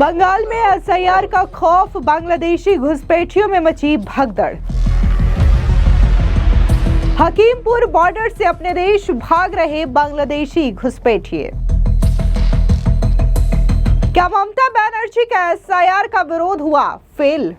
बंगाल में एसआईआर का खौफ, बांग्लादेशी घुसपैठियों में मची भगदड़। हकीमपुर बॉर्डर से अपने देश भाग रहे बांग्लादेशी घुसपैठिए। क्या ममता बनर्जी का एसआईआर का विरोध हुआ फेल?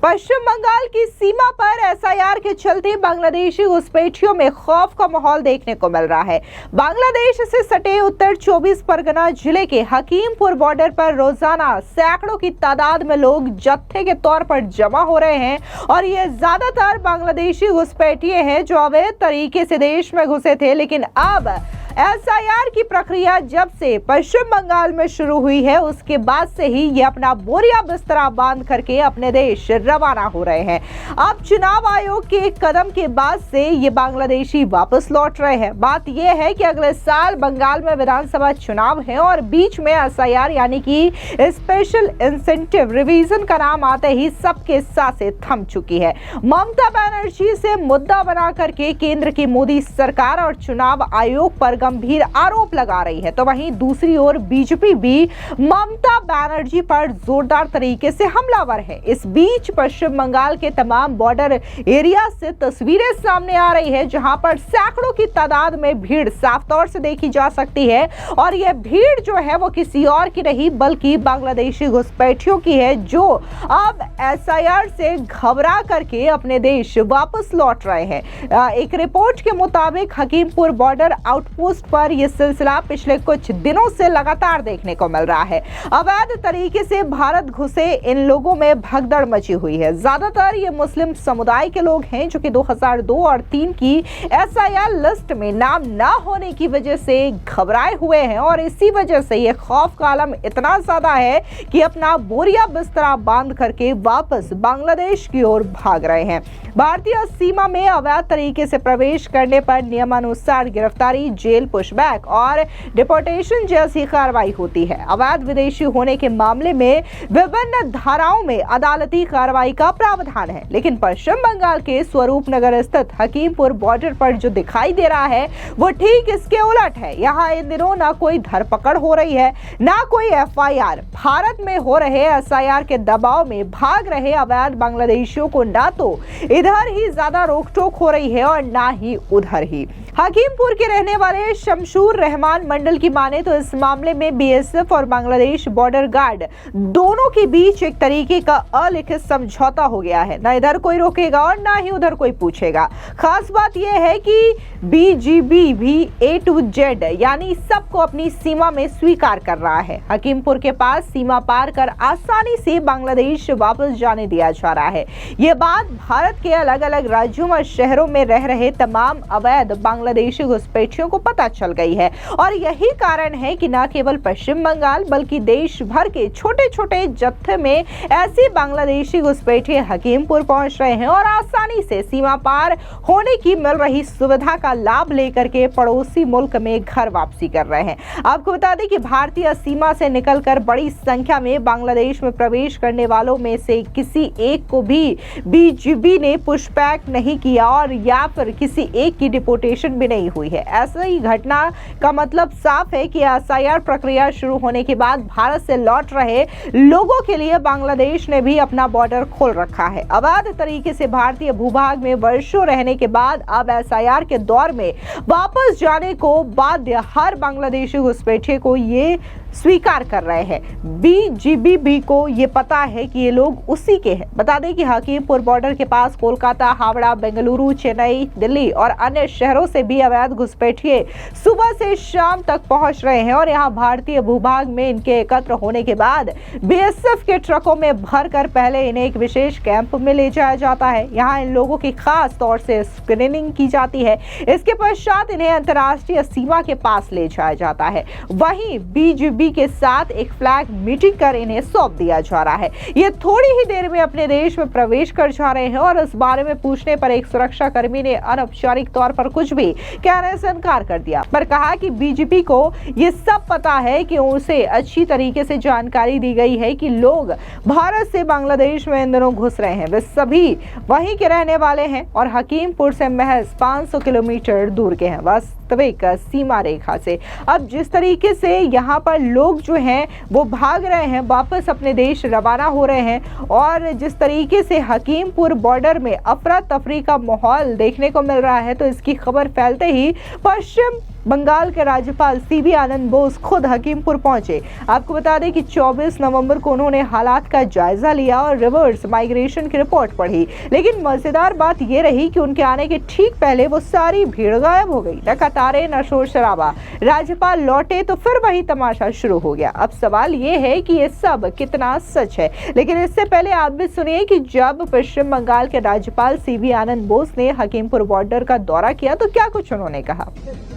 पश्चिम बंगाल की सीमा पर एसआईआर के चलते बांग्लादेशी घुसपैठियों में खौफ का माहौल देखने को मिल रहा है। बांग्लादेश से सटे उत्तर 24 परगना जिले के हकीमपुर बॉर्डर पर रोजाना सैकड़ों की तादाद में लोग जत्थे के तौर पर जमा हो रहे हैं और ये ज्यादातर बांग्लादेशी घुसपैठिए हैं जो अवैध तरीके से देश में घुसे थे। लेकिन अब एसआईआर की प्रक्रिया जब से पश्चिम बंगाल में शुरू हुई है उसके बाद से ही ये अपना बोरिया बिस्तरा बांध करके अपने देश रवाना हो रहे हैं। अब चुनाव आयोग के एक कदम के बाद से ये बांग्लादेशी वापस लौट रहे हैं। बात यह है कि अगले साल बंगाल में विधानसभा चुनाव है और बीच में एसआईआर यानी कि स्पेशल इंसेंटिव रिवीजन का नाम आते ही सबके सांसें थम चुकी है। ममता बनर्जी से मुद्दा बना करके केंद्र की मोदी सरकार और चुनाव आयोग पर गंभीर आरोप लगा रही है, तो वहीं दूसरी ओर बीजेपी भी ममता बनर्जी पर जोरदार तरीके से हमलावर है। इस बीच पश्चिम बंगाल के तमाम बॉर्डर एरिया से तस्वीरें सामने आ रही है जहां पर सैकड़ों की तादाद में भीड़ साफ तौर से देखी जा सकती है और यह भीड़ जो है वो किसी और की नहीं बल्कि बांग्लादेशी घुसपैठियों की है जो अब एसआईआर से घबरा करके अपने देश वापस लौट रहे हैं। एक रिपोर्ट के मुताबिक हकीमपुर बॉर्डर आउटपोस्ट पर यह सिलसिला पिछले कुछ दिनों से लगातार देखने को मिल रहा है। अवैध तरीके से भारत घुसे इन लोगों में भगदड़ मची हुई है। ज्यादातर ये मुस्लिम समुदाय के लोग हैं जो कि 2002 और 3 की एसआईआर लिस्ट में नाम ना होने की वजह से घबराए हुए हैं और इसी वजह से ये खौफ का आलम इतना ज्यादा है कि अपना बोरिया बिस्तरा बांध करके वापस बांग्लादेश की ओर भाग रहे हैं। भारतीय सीमा में अवैध तरीके से प्रवेश करने पर नियमानुसार गिरफ्तारी, जेल, पुशबैक और डिपोर्टेशन जैसी कार्रवाई होती है। अवैध विदेशी होने के मामले में विभिन्न धाराओं में अदालती कार्रवाई का प्रावधान है। लेकिन पश्चिम बंगाल के स्वरूप नगर स्थित हकीमपुर बॉर्डर पर जो दिखाई दे रहा है वो ठीक इसके उलट है। यहाँ इन दिनों ना कोई धरपकड़ हो रही है ना कोई एफआईआर। भारत में हो रहे एसआईआर के दबाव में भाग रहे अवैध बांग्लादेशियों को ना तो इधर ही ज्यादा रोक-टोक हो रही है और ना ही उधर ही। हकीमपुर के रहने वाले शमशूर रहमान मंडल की माने तो इस मामले में बीएसएफ और बांग्लादेश बॉर्डर गार्ड दोनों के बीच एक तरीके का अलिखित समझौता हो गया है। ना इधर कोई रोकेगा और ना ही उधर कोई पूछेगा। खास बात यह है कि बीजीबी भी ए टू जेड यानी सबको अपनी सीमा में स्वीकार कर रहा है। हकीमपुर के पास सीमा पार कर आसानी से बांग्लादेश वापस जाने दिया जा रहा है। ये बात भारत के अलग अलग राज्यों और शहरों में रह रहे तमाम अवैध बांग्लादेशी घुसपैठियों को पता चल गई है और यही कारण है कि न केवल पश्चिम बंगाल बल्कि देश भर के छोटे छोटे जत्थे में ऐसी बांग्लादेशी घुसपैठिए हकीमपुर पहुंच रहे हैं और आसानी से सीमा पार होने की मिल रही सुविधा का लाभ लेकर के पड़ोसी मुल्क में घर वापसी कर रहे हैं। आपको बता दें कि भारतीय सीमा से निकलकर बड़ी संख्या में बांग्लादेश में प्रवेश करने वालों में से किसी एक को भी बीजीबी ने पुशबैक नहीं किया और या फिर किसी एक की डिपोर्टेशन भी नहीं हुई है। ऐसा ही घटना का मतलब साफ है कि एसआईआर प्रक्रिया शुरू होने के बाद भारत से लौट रहे लोगों के लिए बांग्लादेश ने भी अपना बॉर्डर खोल रखा है। अवैध तरीके से भारतीय भूभाग में वर्षों रहने के बाद अब एसआईआर के दौर में वापस जाने को बाध्य हर बांग्लादेशी घुसपैठिए को ये स्वीकार कर रहे हैं। बीजीबी को ये पता है कि ये लोग उसी के हैं। बता दें कि हकीमपुर बॉर्डर के पास कोलकाता, हावड़ा, बेंगलुरु, चेन्नई, दिल्ली और अन्य शहरों से भी अवैध घुसपैठिए सुबह से शाम तक पहुंच रहे हैं और यहां भारतीय भूभाग में इनके एकत्र होने के बाद बीएसएफ के ट्रकों में भरकर पहले इन्हें एक विशेष कैंप में ले जाया जाता है। यहाँ इन लोगों की खास तौर से स्क्रीनिंग की जाती है। इसके पश्चात इन्हें अंतर्राष्ट्रीय सीमा के पास ले जाया जाता है। वहीं बीजीबी के साथ एक फ्लैग मीटिंग कर इन्हें सौंप दिया जा रहा है। ये थोड़ी ही देर में अपने देश में प्रवेश कर जा रहे हैं और इस बारे में पूछने पर एक सुरक्षा कर्मी ने अनौपचारिक तौर पर कुछ भी भी कहने से इनकार कर दिया, पर कहा कि बीजेपी को ये सब पता है कि उसे अच्छी तरीके से जानकारी दी गई है कि लोग भारत से बांग्लादेश में इन दिनों घुस रहे हैं, वे सभी वहीं के रहने वाले हैं और हकीमपुर से महज 500 किलोमीटर दूर के हैं वास्तविक सीमा रेखा से। अब जिस तरीके से यहाँ पर लोग जो हैं वो भाग रहे हैं, वापस अपने देश रवाना हो रहे हैं और जिस तरीके से हकीमपुर बॉर्डर में अफरा तफरी का माहौल देखने को मिल रहा है, तो इसकी खबर फैलते ही पश्चिम बंगाल के राज्यपाल सीवी आनंद बोस खुद हकीमपुर पहुंचे। आपको बता दें कि 24 नवंबर को उन्होंने हालात का जायजा लिया और रिवर्स माइग्रेशन की रिपोर्ट पढ़ी, लेकिन मजेदार बात यह रही कि उनके आने के ठीक पहले वो सारी भीड़ गायब हो गई। न कतारें न शोर शराबा। राज्यपाल लौटे तो फिर वही तमाशा शुरू हो गया। अब सवाल ये है कि ये सब कितना सच है, लेकिन इससे पहले आप भी सुनिए कि जब पश्चिम बंगाल के राज्यपाल सीवी आनंद बोस ने हकीमपुर बॉर्डर का दौरा किया तो क्या कुछ उन्होंने कहा।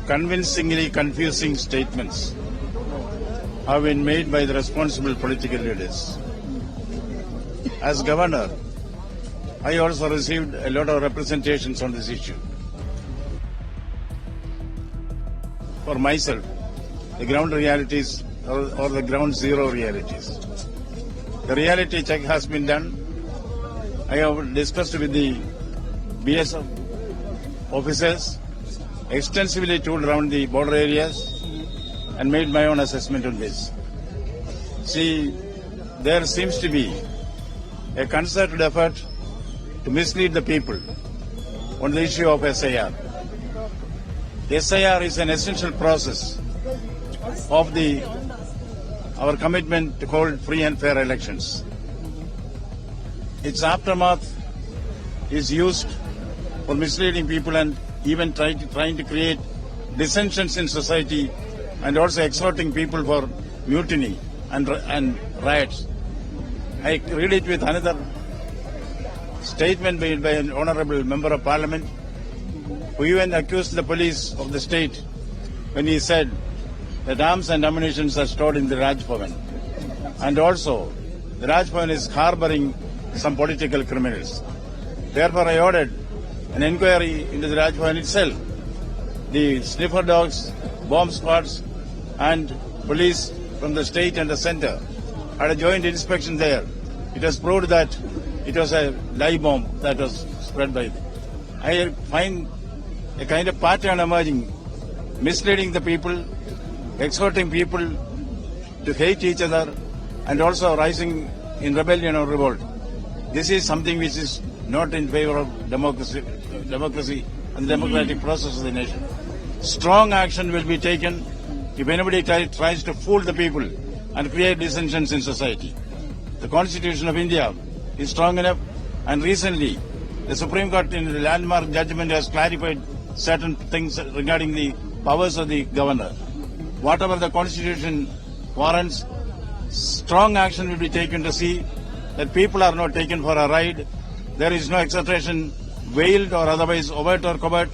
Convincingly confusing statements have been made by the responsible political leaders. As governor, I also received a lot of representations on this issue. For myself, the ground realities or the ground zero realities. The reality check has been done. I have discussed with the BSF officers, extensively toured around the border areas and made my own assessment on this. See, there seems to be a concerted effort to mislead the people on the issue of SIR. SIR is an essential process of our commitment to hold free and fair elections. Its aftermath is used for misleading people and even trying to create dissensions in society and also exhorting people for mutiny and riots. I read it with another statement made by an honorable member of parliament who even accused the police of the state when he said that arms and ammunition are stored in the Raj Bhavan. And also, the Raj Bhavan is harboring some political criminals. Therefore, I ordered an inquiry into the Raj Bhavan itself. The sniffer dogs, bomb squads and police from the state and the centre had a joint inspection there. It has proved that it was a live bomb that was spread by them. I find a kind of pattern emerging, misleading the people, exhorting people to hate each other and also rising in rebellion or revolt. This is something which is not in favor of democracy and the democratic process of the nation. Strong action will be taken if anybody tries to fool the people and create dissensions in society. The Constitution of India is strong enough, and recently the Supreme Court in the landmark judgment has clarified certain things regarding the powers of the governor. Whatever the Constitution warrants, strong action will be taken to see that people are not taken for a ride. There is no exhortation, veiled or otherwise, overt or covert,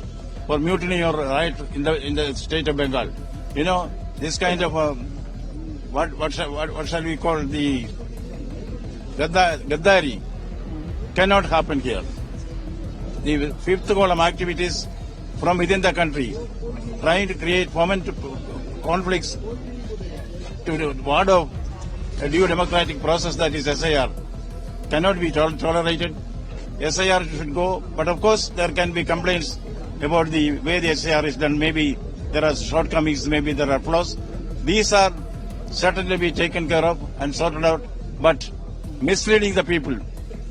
for mutiny or riot in the state of Bengal. You know, this kind of what shall we call the Gaddari cannot happen here. The fifth column activities from within the country, trying to create foment conflicts to ward off a due democratic process that is SIR, cannot be tolerated. SIR should go, but of course there can be complaints about the way the SIR is done. Maybe there are shortcomings, maybe there are flaws. These are certainly be taken care of and sorted out, but misleading the people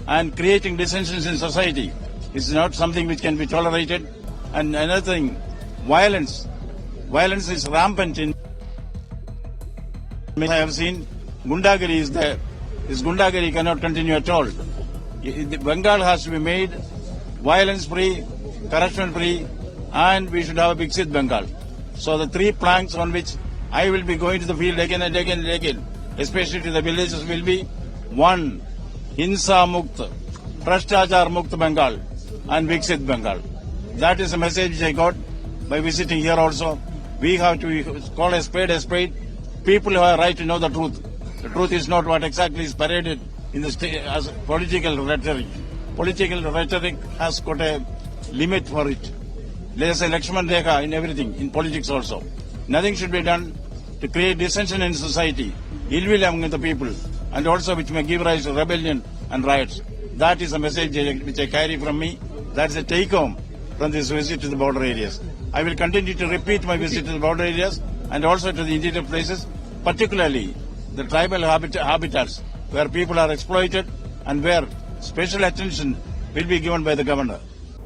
and creating dissensions in society is not something which can be tolerated. And another thing, violence. Violence is rampant in. I have seen Gundagiri is there. This Gundagiri cannot continue at all. Bengal has to be made violence-free, corruption-free, and we should have a Viksit Bengal. So the three planks on which I will be going to the field again and again and again, especially to the villages, will be 1. Hinsa Mukt, Bhrashtachaar Mukt Bengal, and Viksit Bengal. That is a message which I got by visiting here also. We have to call a spade a spade. People have a right to know the truth. The truth is not what exactly is paraded in the state as political rhetoric. Political rhetoric has got a limit for it. There's a Lakshman Rekha in everything, in politics also. Nothing should be done to create dissension in society, ill will among the people, and also which may give rise to rebellion and riots. That is a message which I carry from me. That's a take-home from this visit to the border areas. I will continue to repeat my visit to the border areas and also to the interior places, particularly the tribal habitats where people are exploited and where special attention will be given by the governor.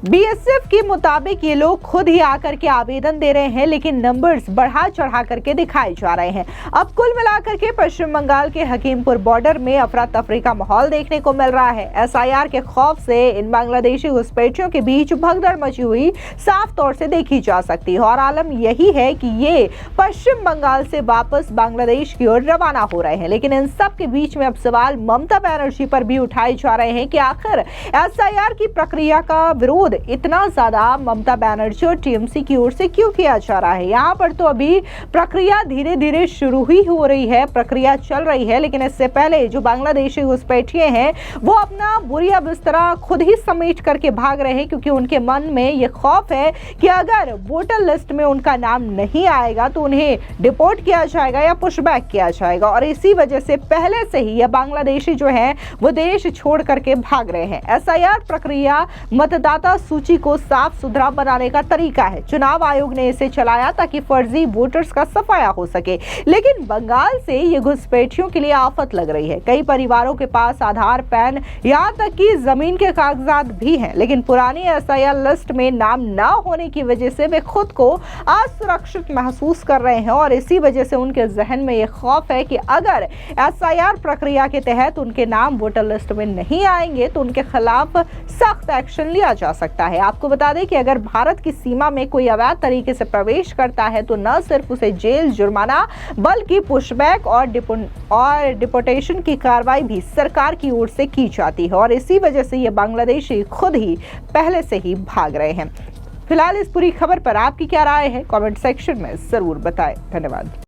BSF के मुताबिक ये लोग खुद ही आकर के आवेदन दे रहे हैं, लेकिन नंबर्स बढ़ा चढ़ा करके दिखाए जा रहे हैं। अब कुल मिलाकर के पश्चिम बंगाल के हकीमपुर बॉर्डर में अफरा तफरी का माहौल देखने को मिल रहा है। एसआईआर के खौफ से इन बांग्लादेशी घुसपैठियों के बीच भगदड़ मची हुई साफ तौर से देखी जा सकती है और आलम यही है कि ये पश्चिम बंगाल से वापस बांग्लादेश की ओर रवाना हो रहे हैं। लेकिन इन सब के बीच में अब सवाल ममता बनर्जी पर भी उठाए जा रहे हैं कि आखिर एसआईआर की प्रक्रिया का विरोध इतना ज्यादा ममता बनर्जी और टीएमसी की ओर से क्यों किया जा रहा है। यहाँ पर तो अभी प्रक्रिया धीरे धीरे शुरू ही हो रही है, प्रक्रिया चल रही है, लेकिन इससे पहले जो बांग्लादेशी घुसपैठिए हैं वो अपना बोरिया बिस्तरा खुद ही समेट करके भाग रहे हैं, क्योंकि उनके मन में ये खौफ है कि अगर वोटर लिस्ट में उनका नाम नहीं आएगा तो उन्हें डिपोर्ट किया जाएगा या पुशबैक किया जाएगा। और इसी वजह से पहले से ही ये बांग्लादेशी जो है वो देश छोड़ करके भाग रहे हैं। एसआईआर प्रक्रिया मतदाता सूची को साफ सुथरा बनाने का तरीका है। चुनाव आयोग ने इसे चलाया ताकि फर्जी वोटर्स का सफाया हो सके, लेकिन बंगाल से ये घुसपैठियों के लिए आफत लग रही है। कई परिवारों के पास आधार, पैन, यहाँ तक कि जमीन के कागजात भी हैं, लेकिन पुरानी एसआईआर लिस्ट में नाम ना होने की वजह से वे खुद को असुरक्षित महसूस कर रहे हैं और इसी वजह से उनके जहन में ये खौफ है कि अगर एसआईआर प्रक्रिया के तहत उनके नाम वोटर लिस्ट में नहीं आएंगे तो उनके खिलाफ सख्त एक्शन लिया जा सकता है। आपको बता दें कि अगर भारत की सीमा में कोई अवैध तरीके से प्रवेश करता है तो न सिर्फ उसे जेल, जुर्माना, बल्कि पुशबैक और डिपोर्टेशन की कार्रवाई भी सरकार की ओर से की जाती है और इसी वजह से ये बांग्लादेशी खुद ही पहले से ही भाग रहे हैं। फिलहाल इस पूरी खबर पर आपकी क्या राय है, कमेंट सेक्शन में जरूर बताएं। धन्यवाद।